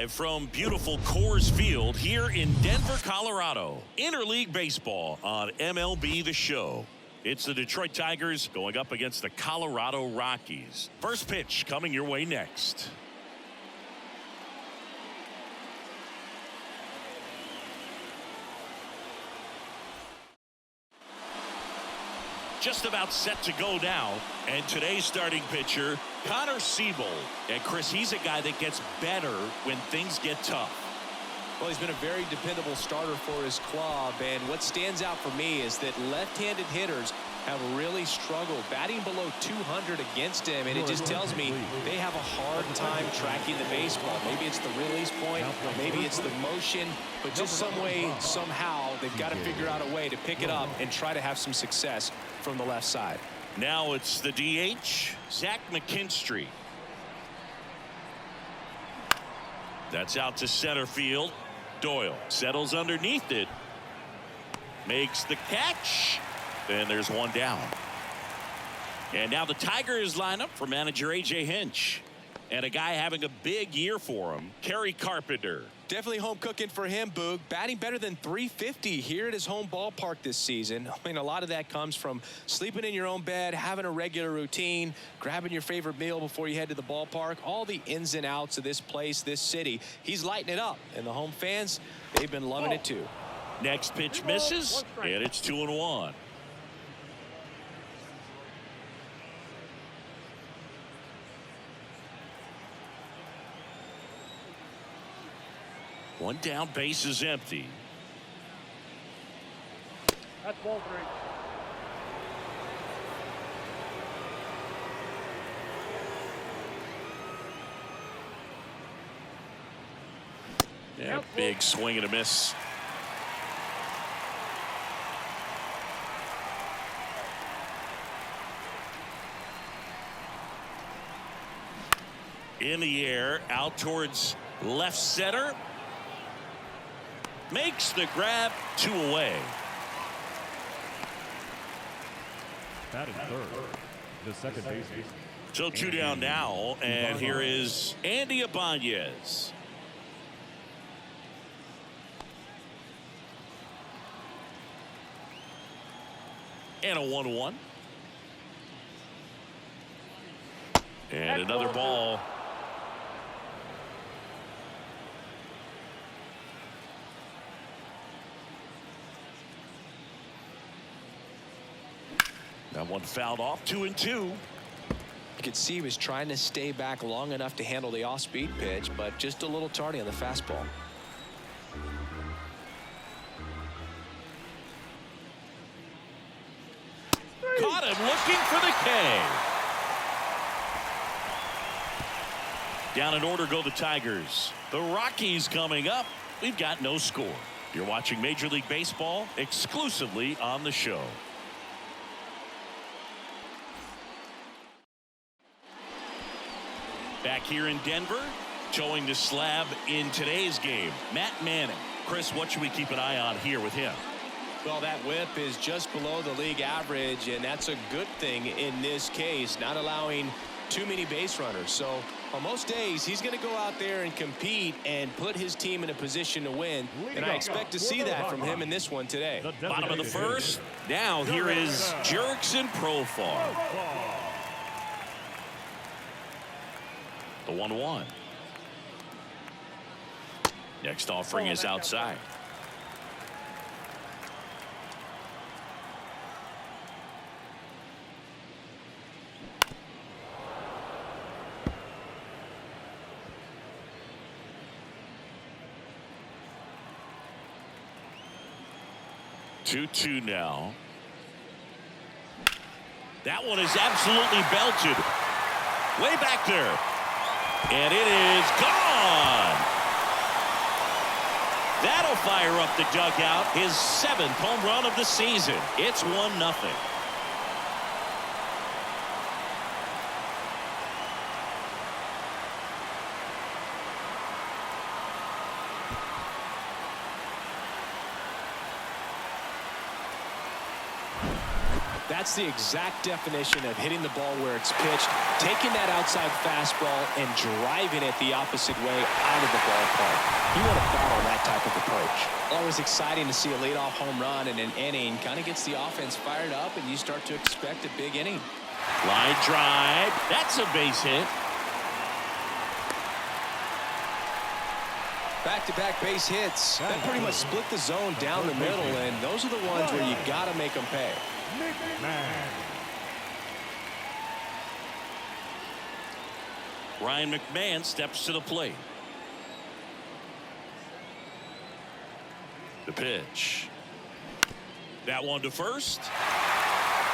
From beautiful Coors Field here in Denver, Colorado. Interleague baseball on MLB The Show. It's the Detroit Tigers going up against the Colorado Rockies. First pitch coming your way next. Just about set to go now, and today's starting pitcher, Connor Siebel. And Chris, he's a guy that gets better when things get tough. Well, he's been a very dependable starter for his club, and what stands out for me is that left-handed hitters have really struggled batting below 200 against him, and it just tells me they have a hard time tracking the baseball. Maybe it's the release point, maybe it's the motion, but just some way, somehow, they've got to figure out a way to pick it up and try to have some success from the left side. Now it's the DH, Zach McKinstry. That's out to center field. Doyle settles underneath it. Makes the catch. And there's one down. And now the Tigers lineup for manager A.J. Hinch. And a guy having a big year for him, Kerry Carpenter. Definitely home cooking for him, Boog. Batting better than .350 here at his home ballpark this season. I mean, a lot of that comes from sleeping in your own bed, having a regular routine, grabbing your favorite meal before you head to the ballpark, all the ins and outs of this place, this city. He's lighting it up, and the home fans, they've been loving it too. Next pitch misses, and it's 2-1. One down, base is empty. That's ball 3. Yeah, big swing and a miss. In the air, out towards left center. Makes the grab, 2 away. Batting third, the second baseman. So 2 down now, and here is Andy Ibanez. And a 1-1. And another ball. That one fouled off, 2-2. You could see he was trying to stay back long enough to handle the off-speed pitch, but just a little tardy on the fastball. Caught him looking for the K. Down in order go the Tigers. The Rockies coming up. We've got no score. You're watching Major League Baseball exclusively on the show. Back here in Denver, showing the slab in today's game, Matt Manning. Chris, what should we keep an eye on here with him? Well, that whip is just below the league average, and that's a good thing in this case, not allowing too many base runners. So on most days, he's going to go out there and compete and put his team in a position to win, and I expect to see that from him in this one today. Bottom of the first. Now here is Jurickson Profar. The 1-1. Next offering is outside. Two now. That one is absolutely belted. Way back there. And it is gone. That'll fire up the dugout. His 7th home run of the season. It's 1-0. That's the exact definition of hitting the ball where it's pitched, taking that outside fastball and driving it the opposite way out of the ballpark. You want to battle that type of approach. Always exciting to see a leadoff home run in an inning. Kind of gets the offense fired up, and you start to expect a big inning. Line drive. That's a base hit. Back-to-back base hits. That pretty much split the zone down the middle, and those are the ones where you got to make them pay. Ryan McMahon steps to the plate. The pitch. That one to first.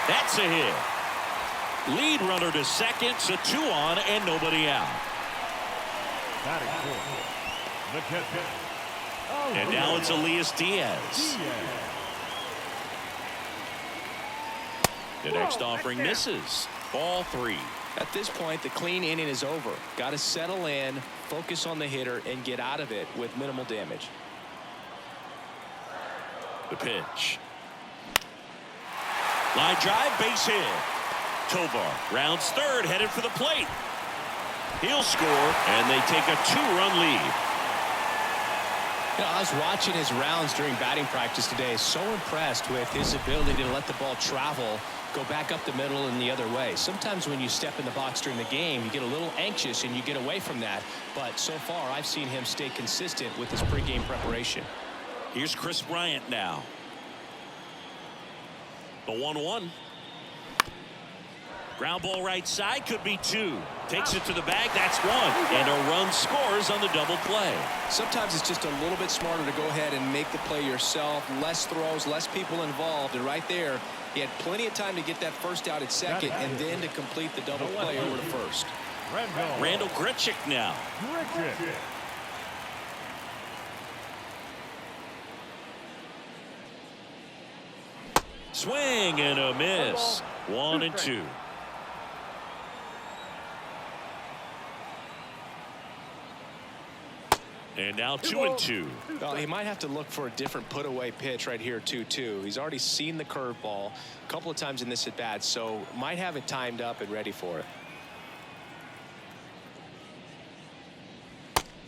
That's a hit. Lead runner to second, so 2 on and nobody out. Batting fourth, the catcher. And now it's Elias Diaz. The next offering misses. Ball 3. At this point, the clean inning is over. Got to settle in, focus on the hitter, and get out of it with minimal damage. The pitch. Line drive, base hit. Tovar rounds third, headed for the plate. He'll score, and they take a 2-run lead. You know, I was watching his rounds during batting practice today. So impressed with his ability to let the ball travel, go back up the middle and the other way. Sometimes when you step in the box during the game, you get a little anxious and you get away from that. But so far, I've seen him stay consistent with his pregame preparation. Here's Chris Bryant now. The 1-1. Ground ball right side, could be 2. Takes it to the bag, that's 1. And a run scores on the double play. Sometimes it's just a little bit smarter to go ahead and make the play yourself. Less throws, less people involved. And right there, he had plenty of time to get that first out at second and then to complete the double play over to first. Randall Grichuk now. Swing and a miss. 1 and 2. And now 2 and 2. Well, he might have to look for a different put-away pitch right here, 2-2. He's already seen the curveball a couple of times in this at-bat, so might have it timed up and ready for it.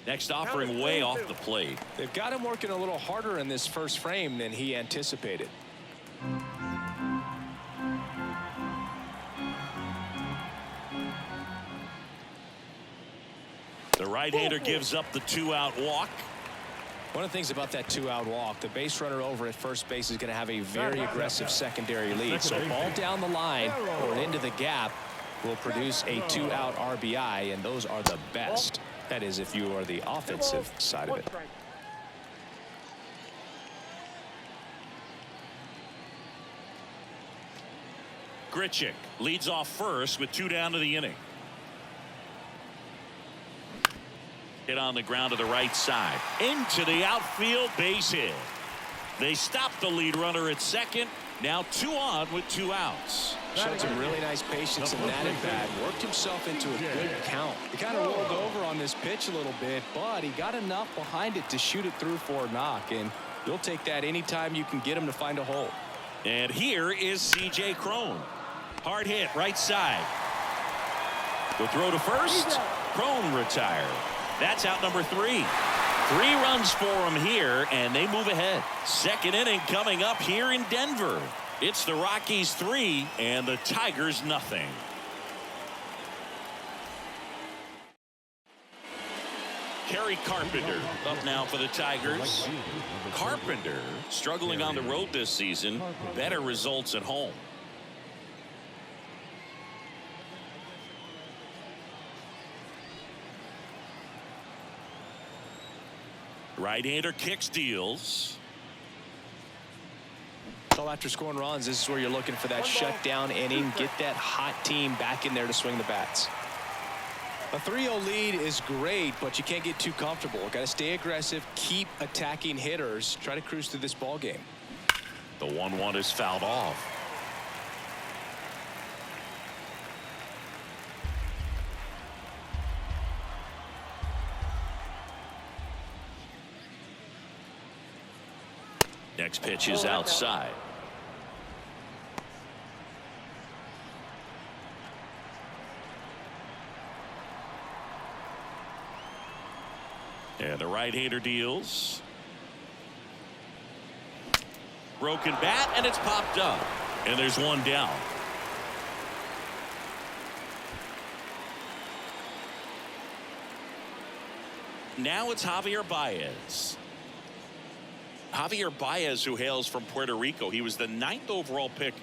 Next offering way off the plate. They've got him working a little harder in this first frame than he anticipated. The right-hander gives up the 2-out walk. One of the things about that 2-out walk, the base runner over at first base is going to have a very aggressive secondary lead. So ball down the line or into the gap will produce a 2-out RBI, and those are the best. That is, if you are the offensive side of it. Grichuk leads off first with 2 down to the inning. Hit on the ground to the right side. Into the outfield, base hit. They stop the lead runner at second. Now 2 on with 2 outs. Showed some really nice patience in that at bat. Worked himself into a good count. He kind of rolled over on this pitch a little bit, but he got enough behind it to shoot it through for a knock. And you'll take that anytime you can get him to find a hole. And here is C.J. Cron. Hard hit, right side. The throw to first. Cron retired. That's out number 3. 3 runs for him here, and they move ahead. Second inning coming up here in Denver. It's the Rockies 3 and the Tigers nothing. Kerry Carpenter up now for the Tigers. Carpenter struggling on the road this season. Better results at home. Right-hander kicks, deals. So after scoring runs, this is where you're looking for that shutdown inning. Get that hot team back in there to swing the bats. A 3-0 lead is great, but you can't get too comfortable. Got to stay aggressive, keep attacking hitters, try to cruise through this ball game. The 1-1 is fouled off. Next pitch is outside. And the right-hander deals. Broken bat, and it's popped up. And there's one down. Now it's Javier Baez. Javier Baez, who hails from Puerto Rico. He was the 9th overall pick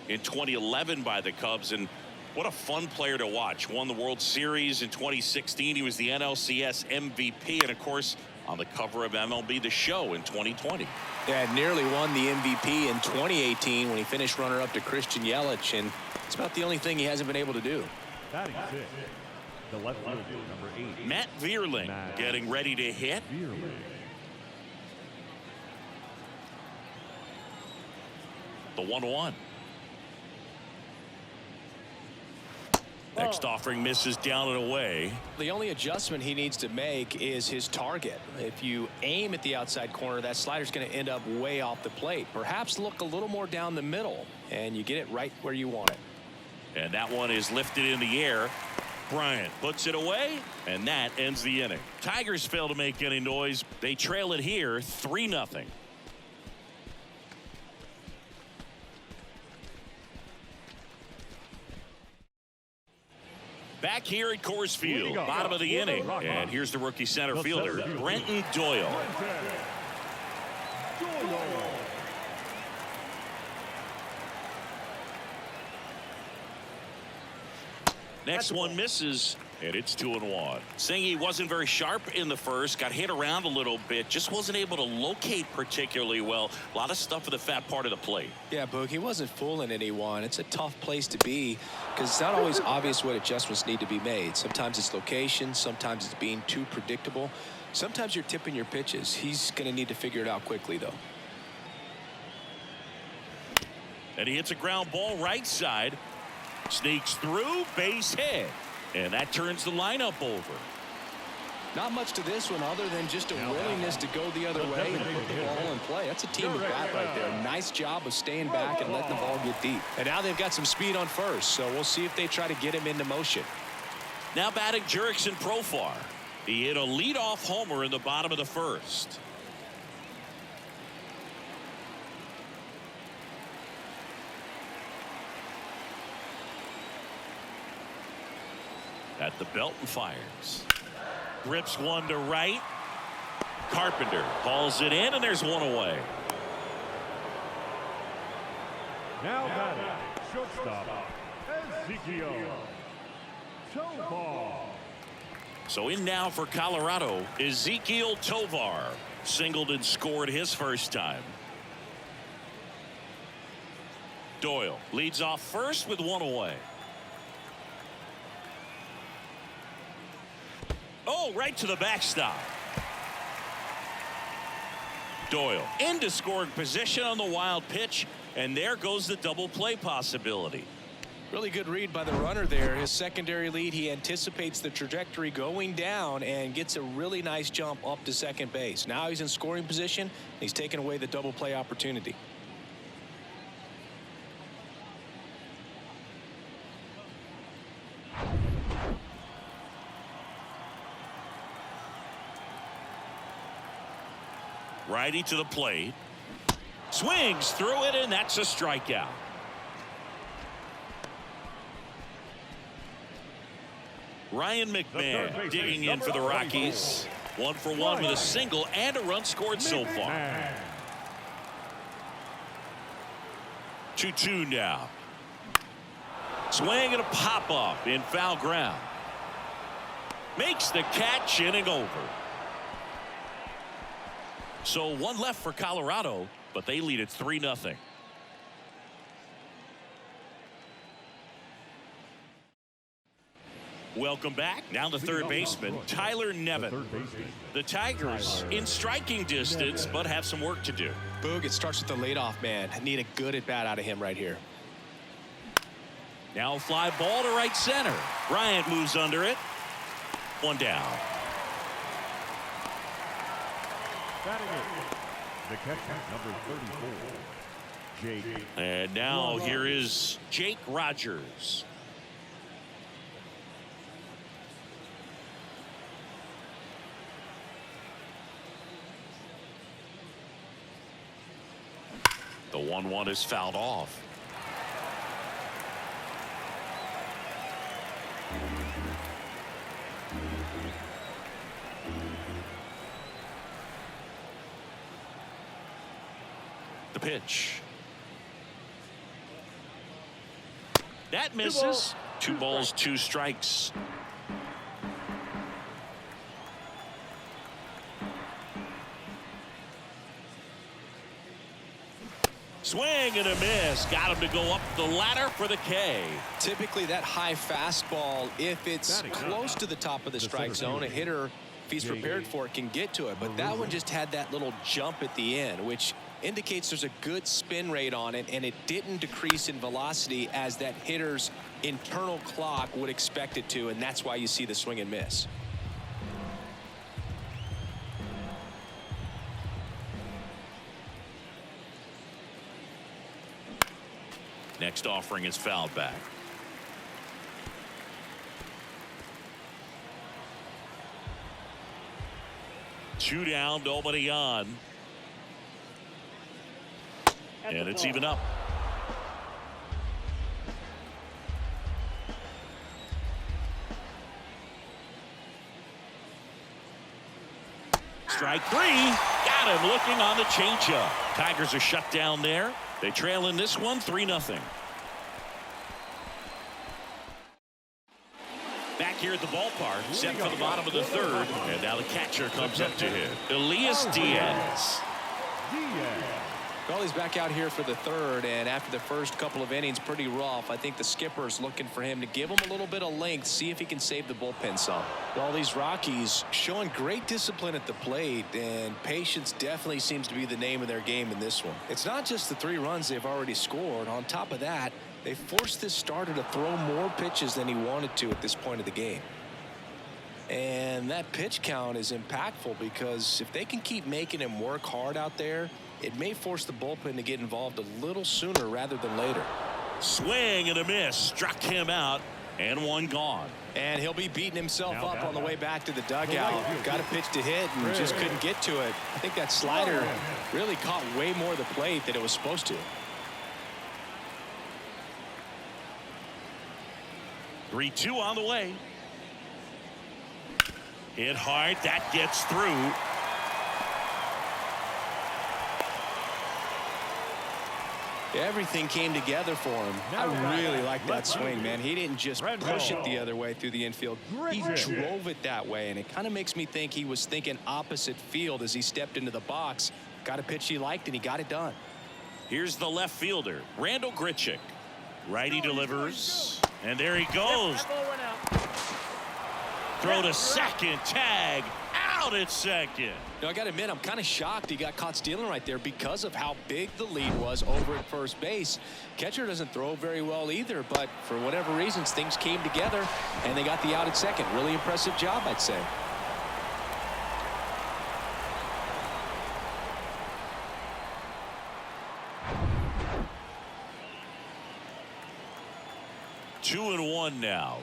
in 2011 by the Cubs, and what a fun player to watch. Won the World Series in 2016. He was the NLCS MVP, and of course on the cover of MLB The Show in 2020. Yeah, nearly won the MVP in 2018 when he finished runner-up to Christian Yelich, and it's about the only thing he hasn't been able to do. Batting six, the left fielder, number 8. Matt Vierling getting ready to hit. The 1-1. Next offering misses down and away. The only adjustment he needs to make is his target. If you aim at the outside corner, that slider's going to end up way off the plate. Perhaps look a little more down the middle, and you get it right where you want it. And that one is lifted in the air. Bryant puts it away, and that ends the inning. Tigers fail to make any noise. They trail it here 3-0. Back here at Coors Field, bottom of the inning. And here's the rookie center fielder, Brenton Doyle. Next one misses, and it's 2-1. Singy wasn't very sharp in the first, got hit around a little bit, just wasn't able to locate particularly well. A lot of stuff for the fat part of the plate. Yeah, Boog, he wasn't fooling anyone. It's a tough place to be because it's not always obvious what adjustments need to be made. Sometimes it's location, sometimes it's being too predictable. Sometimes you're tipping your pitches. He's going to need to figure it out quickly, though. And he hits a ground ball right side. Sneaks through, base hit, and that turns the lineup over. Not much to this one other than just a willingness to go the other way and put the ball in play. That's a team of bat right there. Nice job of staying back and letting the ball get deep. And now they've got some speed on first, so we'll see if they try to get him into motion. Now batting Jurickson Profar. He hit a leadoff homer in the bottom of the first. At the belt and fires. Grips one to right. Carpenter hauls it in, and there's one away. Now batting, shortstop, Ezekiel Tovar. So in now for Colorado, Ezekiel Tovar. Singled and scored his first time. Doyle leads off first with one away. Oh, right to the backstop. Doyle into scoring position on the wild pitch, and there goes the double play possibility. Really good read by the runner there. His secondary lead, he anticipates the trajectory going down and gets a really nice jump up to second base. Now he's in scoring position. He's taken away the double play opportunity. Righty to the plate. Swings through it, and that's a strikeout. Ryan McMahon digging in for the Rockies. 1 for 1 with a single and a run scored so far. 2-2 now. Swing and a pop up in foul ground. Makes the catch, inning over. So one left for Colorado, but they lead at 3-0. Welcome back. Now the third baseman, Tyler Nevin. The Tigers in striking distance, but have some work to do. Boog, it starts with the leadoff man. I need a good at bat out of him right here. Now a fly ball to right center. Bryant moves under it. One down. The catcher, number 34, Jake. And now here is Jake Rogers. The 1-1 is fouled off. The pitch. That misses. 2 balls, 2 strikes. Swing and a miss. Got him to go up the ladder for the K. Typically that high fastball, if it's close to the top of the strike zone, a hitter, if he's prepared for it, can get to it. But that one just had that little jump at the end, which indicates there's a good spin rate on it, and it didn't decrease in velocity as that hitter's internal clock would expect it to, and that's why you see the swing and miss. Next offering is fouled back. Two down, nobody on. And it's even up. Strike 3. Got him looking on the changeup. Tigers are shut down there. They trail in this one 3-0. Back here at the ballpark, set for the bottom of the 3rd. And now the catcher comes up to hit. Elias Diaz. Well, he's back out here for the 3rd, and after the first couple of innings, pretty rough. I think the skipper's looking for him to give him a little bit of length, see if he can save the bullpen some. Well, these Rockies showing great discipline at the plate, and patience definitely seems to be the name of their game in this one. It's not just the 3 runs they've already scored. On top of that, they forced this starter to throw more pitches than he wanted to at this point of the game. And that pitch count is impactful because if they can keep making him work hard out there, it may force the bullpen to get involved a little sooner rather than later. Swing and a miss. Struck him out, and one gone. And he'll be beating himself up on the way back to the dugout. Got a pitch to hit and just couldn't get to it. I think that slider really caught way more of the plate than it was supposed to. 3-2 on the way. Hit hard. That gets through. Everything came together for him. I really like that swing, man. He didn't just push it the other way through the infield. He drove it that way, and it kind of makes me think he was thinking opposite field as he stepped into the box. Got a pitch he liked, and he got it done. Here's the left fielder, Randall Grichuk. Righty delivers, and there he goes. Throw to second, tag, out at second. I got to admit, I'm kind of shocked he got caught stealing right there because of how big the lead was over at first base. Catcher doesn't throw very well either, but for whatever reasons, things came together, and they got the out at second. Really impressive job, I'd say. Two and one now.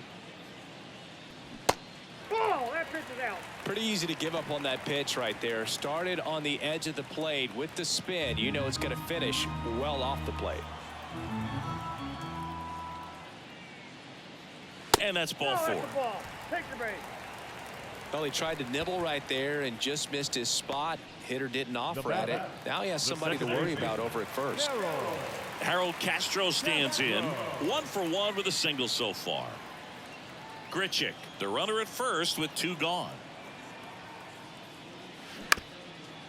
Oh, that pitch is out. Pretty easy to give up on that pitch right there. Started on the edge of the plate with the spin. You know it's going to finish well off the plate. And that's ball 4. That's a ball. Take the base. Well, he tried to nibble right there and just missed his spot. Hitter didn't offer at it. Now he has somebody to worry about over at first. Harold Castro stands in. 1 for 1 with a single so far. Grichuk, the runner at first with 2 gone.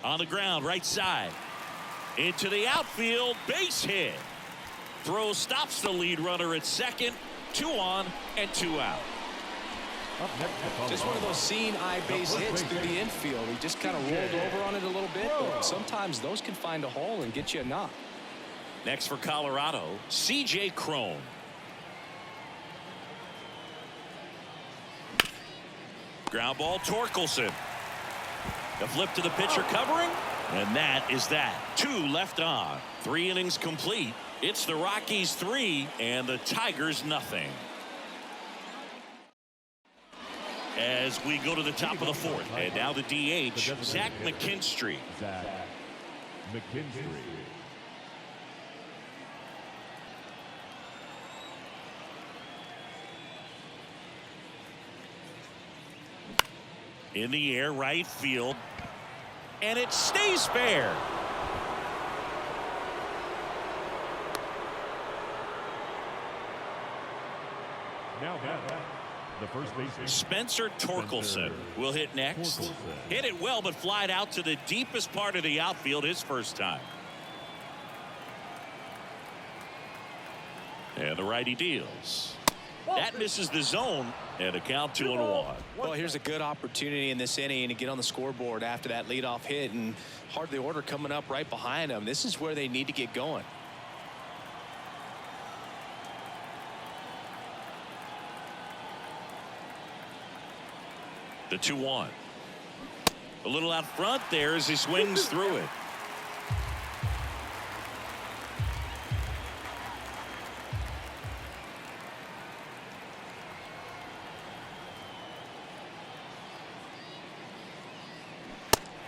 On the ground, right side. Into the outfield, base hit. Throw stops the lead runner at second. 2 on and 2 out. Just one of those seeing eye base hits through the infield. He just kind of rolled over on it a little bit, but sometimes those can find a hole and get you a knock. Next for Colorado, C.J. Cron. Ground ball, Torkelson. The flip to the pitcher covering, and that is that. 2 left on. 3 innings complete. It's the Rockies 3 and the Tigers nothing. As we go to the top of the 4th, and now the DH, Zach McKinstry. In the air, right field. And it stays fair. Now back, the first baseman, Spencer Torkelson will hit next. Hit it well, but flied out to the deepest part of the outfield his first time. And the righty deals. That misses the zone, and a count 2-1. Well, here's a good opportunity in this inning to get on the scoreboard after that leadoff hit, and hard the order coming up right behind them. This is where they need to get going. The 2-1. A little out front there as he swings through it.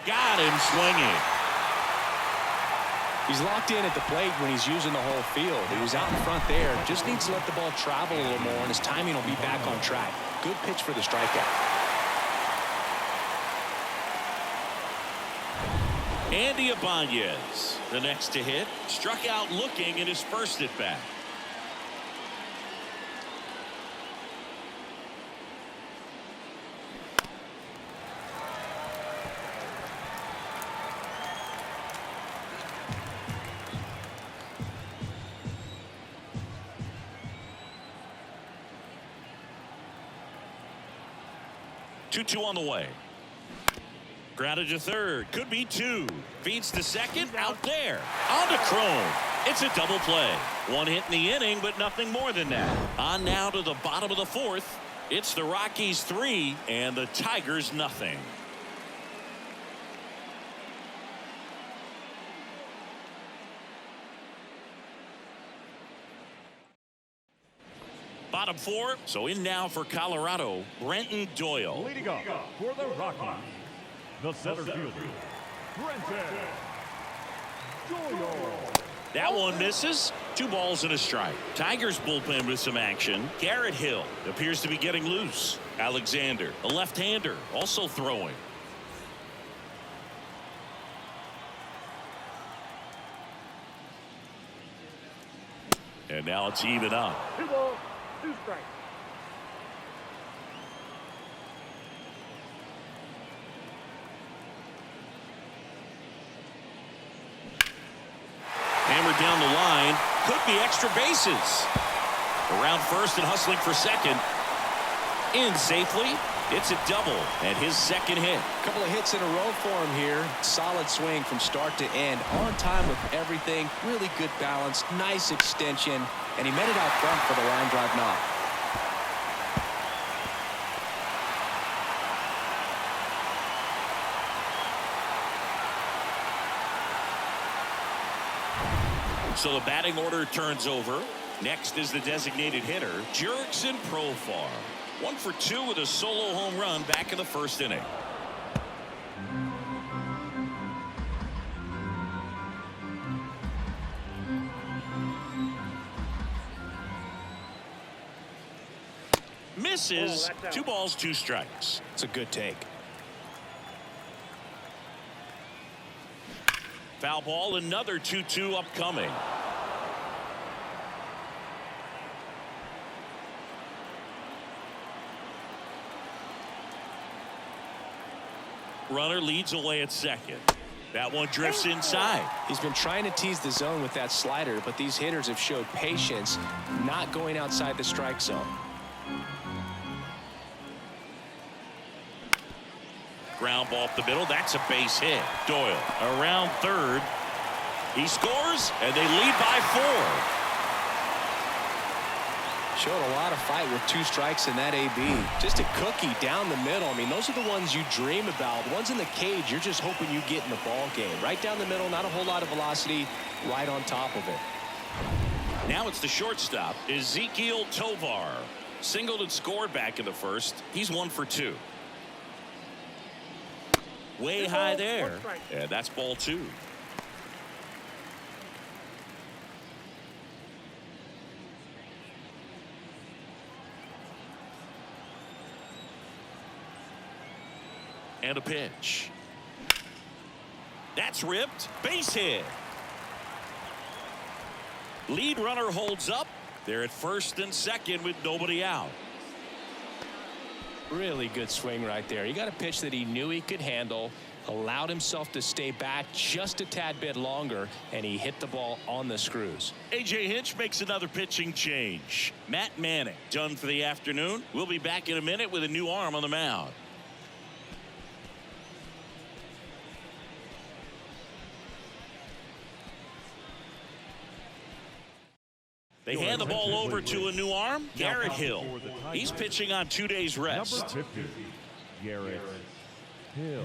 Got him swinging. He's locked in at the plate when he's using the whole field. He was out in front there. Just needs to let the ball travel a little more, and his timing will be back on track. Good pitch for the strikeout. Andy Ibanez, the next to hit, struck out looking in his first at bat. Two on the way. Grounded to third. Could be two. Feeds to second. Out there. On to Chrome. It's a double play. One hit in the inning, but nothing more than that. On now to the bottom of the fourth. It's the Rockies 3 and the Tigers nothing. Bottom four. So in now for Colorado, Brenton Doyle. leading off for the Rockies, the center fielder, Brenton Doyle. That one misses. 2 balls and a strike. Tigers bullpen with some action. Garrett Hill appears to be getting loose. Alexander, a left-hander, also throwing. And now it's even up. 2 balls, 2 strikes. Hammered down the line. Could be extra bases. Around first and hustling for second. In safely. It's a double and his second hit. A couple of hits in a row for him here. Solid swing from start to end. On time with everything. Really good balance. Nice extension. And he met it out front for the line drive knock. So the batting order turns over. Next is the designated hitter, Jurickson Profar. 1 for 2 with a solo home run back in the first inning. Misses. 2 balls, 2 strikes. It's a good take. Foul ball, another 2-2 upcoming. Runner leads away at second. That one drifts inside. He's been trying to tease the zone with that slider, but these hitters have showed patience, not going outside the strike zone. Ground ball up the middle. That's a base hit. Doyle around third. He scores, and they lead by 4. Showed a lot of fight with 2 strikes in that AB. Just a cookie down the middle. I mean, those are the ones you dream about. The ones in the cage, you're just hoping you get in the ball game. Right down the middle, not a whole lot of velocity, right on top of it. Now it's the shortstop, Ezekiel Tovar. Singled and scored back in the first. He's 1 for 2. Way high there. And that's ball 2. And a pitch. That's ripped. Base hit. Lead runner holds up. They're at first and second with nobody out. Really good swing right there. He got a pitch that he knew he could handle, allowed himself to stay back just a tad bit longer, and he hit the ball on the screws. A.J. Hinch makes another pitching change. Matt Manning done for the afternoon. We'll be back in a minute with a new arm on the mound. They hand the ball over to a new arm, Garrett Hill. He's pitching on 2 days rest. Number 50, Garrett Hill.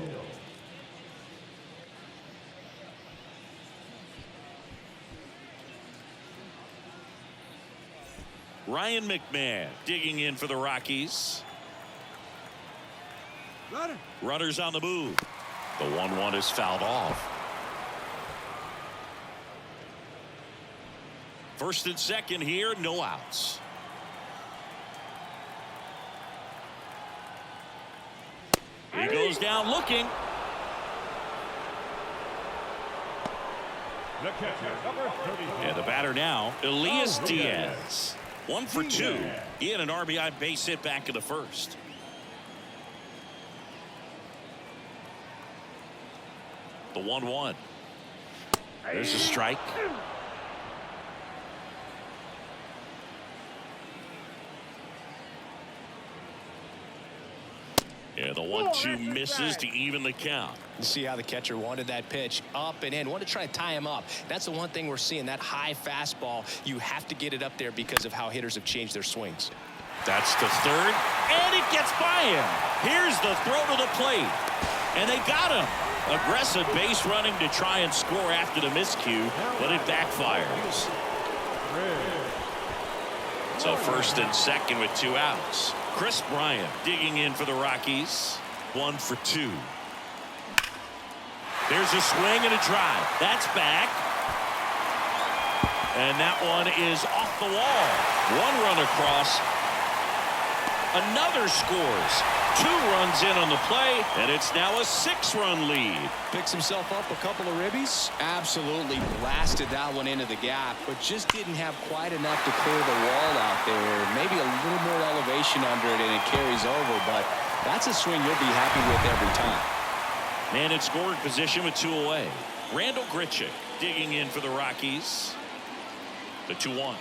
Ryan McMahon digging in for the Rockies. Runners on the move. The 1-1 is fouled off. First and second here, no outs. He goes down looking. The catcher, number 30. And the batter now, Elias Diaz. 1 for 2. He had an RBI base hit back in the first. The 1-1. There's a strike. Yeah, the 1-2 misses to even the count. You see how the catcher wanted that pitch up and in, wanted to try to tie him up. That's the one thing we're seeing, that high fastball. You have to get it up there because of how hitters have changed their swings. That's the third, and it gets by him. Here's the throw to the plate, and they got him. Aggressive base running to try and score after the miscue, but it backfires. So first and second with 2 outs. Chris Bryant digging in for the Rockies. 1 for 2. There's a swing and a drive. That's back. And that one is off the wall. 1 run across. Another scores. 2 runs in on the play, and it's now a 6-run lead. Picks himself up a couple of ribbies. Absolutely blasted that one into the gap, but just didn't have quite enough to clear the wall out there. Maybe a little more elevation under it, and it carries over, but that's a swing you'll be happy with every time. Man in scoring position with 2 away. Randall Grichuk digging in for the Rockies. The 2-1.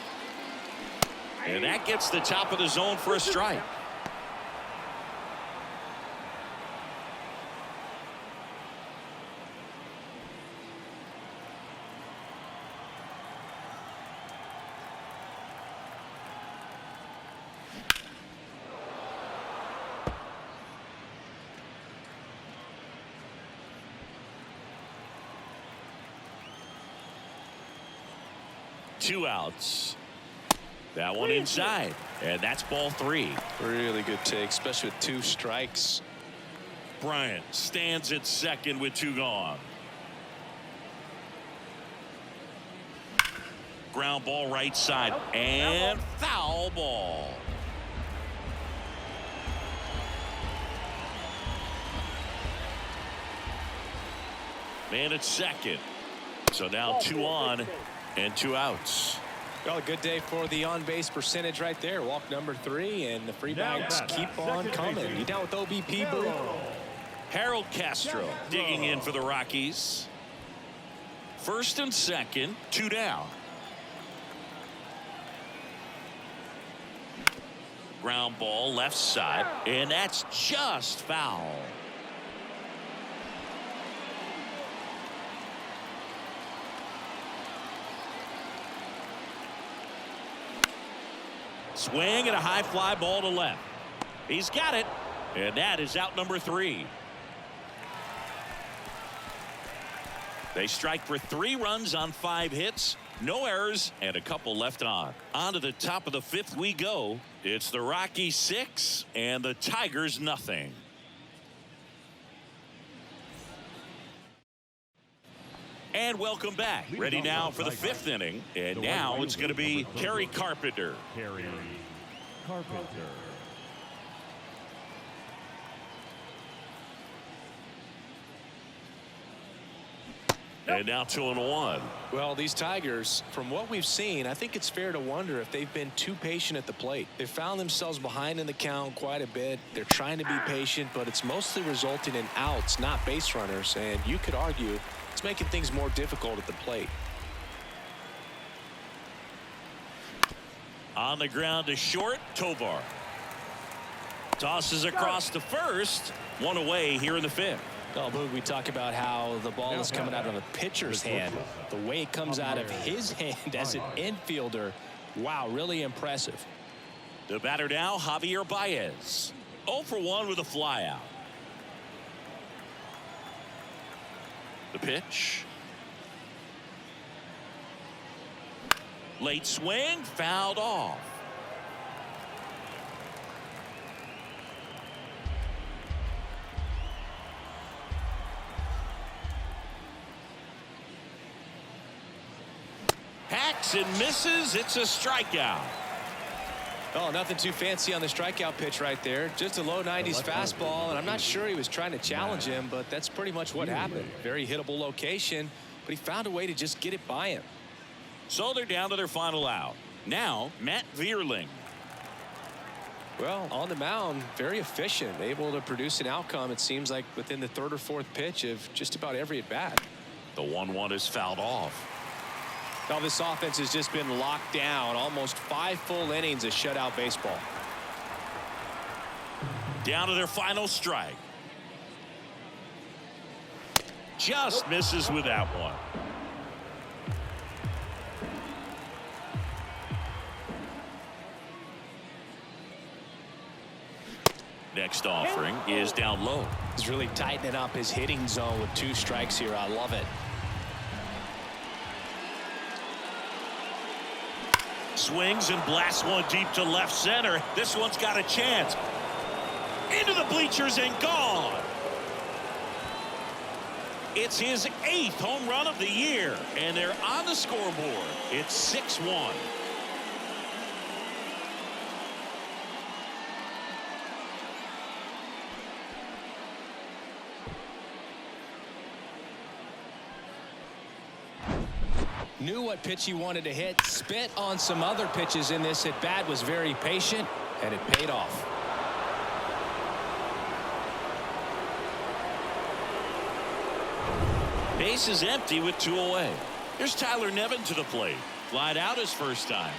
And that gets the top of the zone for a strike. Two outs. That one inside, and that's ball 3. Really good take, especially with 2 strikes. Bryant stands at second with 2 gone. Ground ball right side, and foul ball. Man at second. So now 2 on and 2 outs. Well, a good day for the on-base percentage right there. Walk number 3, and the free bags keep on coming. You down with OBP, Boo? Harold Castro digging in for the Rockies. First and second, 2 down. Ground ball left side, and that's just foul. Swing and a high fly ball to left. He's got it, and that is out number 3. They strike for 3 runs on 5 hits, no errors, and a couple left on. On to the top of the 5th we go. It's the Rockies 6 and the Tigers nothing. And welcome back. Ready now for the 5th inning. And now it's going to be Kerry Carpenter. Kerry Carpenter. And now 2-1. Well, these Tigers, from what we've seen, I think it's fair to wonder if they've been too patient at the plate. They found themselves behind in the count quite a bit. They're trying to be patient, but it's mostly resulting in outs, not base runners. And you could argue it's making things more difficult at the plate. On the ground to short, Tovar. Tosses across to first. One away here in the 5th. Oh, Boog, we talk about how the ball is coming out of a pitcher's hand. The way it comes out of his hand as an infielder, wow, really impressive. The batter now, Javier Baez. 0 for 1 with a flyout. The pitch. Late swing, fouled off. Hacks and misses. It's a strikeout. Oh, nothing too fancy on the strikeout pitch right there. Just a low 90s fastball, and I'm not sure he was trying to challenge him, but that's pretty much what happened. Very hittable location, but he found a way to just get it by him. So they're down to their final out. Now, Matt Vierling. Well, on the mound, very efficient, able to produce an outcome, it seems like, within the 3rd or 4th pitch of just about every at-bat. The 1-1 is fouled off. Now this offense has just been locked down. Almost 5 full innings of shutout baseball. Down to their final strike. Just misses with that one. Next offering is down low. He's really tightening up his hitting zone with 2 strikes here. I love it. Swings and blasts one deep to left center. This one's got a chance. Into the bleachers and gone. It's his 8th home run of the year, and they're on the scoreboard. It's 6-1. Knew what pitch he wanted to hit, spit on some other pitches in this at bat, was very patient, and it paid off. Base is empty with 2 away. Here's Tyler Nevin to the plate. Flied out his first time.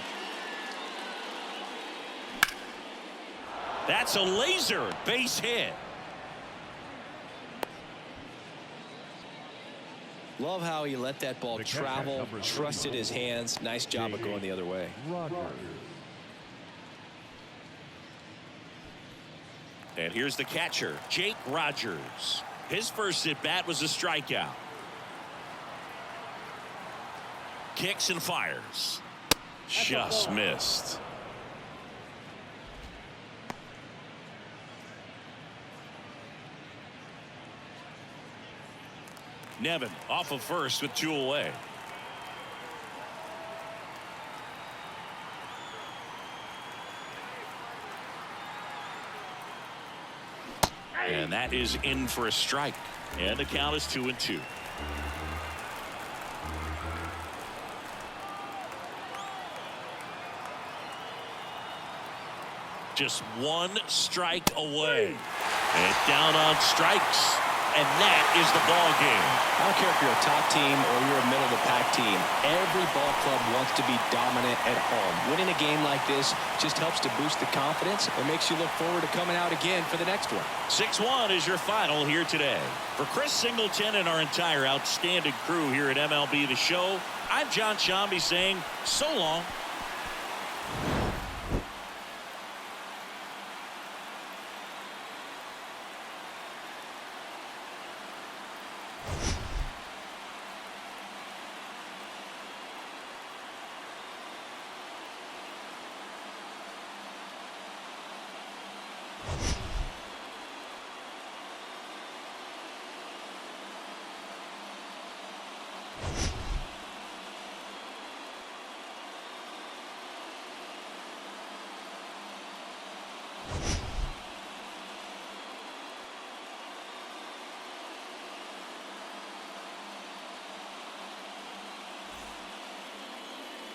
That's a laser base hit. Love how he let that ball travel, trusted his hands. Nice job of going the other way. And here's the catcher, Jake Rogers. His first at bat was a strikeout. Kicks and fires. Just missed. Nevin off of first with 2 away. And that is in for a strike. And the count is 2-2. Just 1 strike away. And down on strikes. And that is the ball game. I don't care if you're a top team or you're a middle-of-the-pack team. Every ball club wants to be dominant at home. Winning a game like this just helps to boost the confidence and makes you look forward to coming out again for the next one. 6-1 is your final here today. For Chris Singleton and our entire outstanding crew here at MLB The Show, I'm John Shambi saying so long.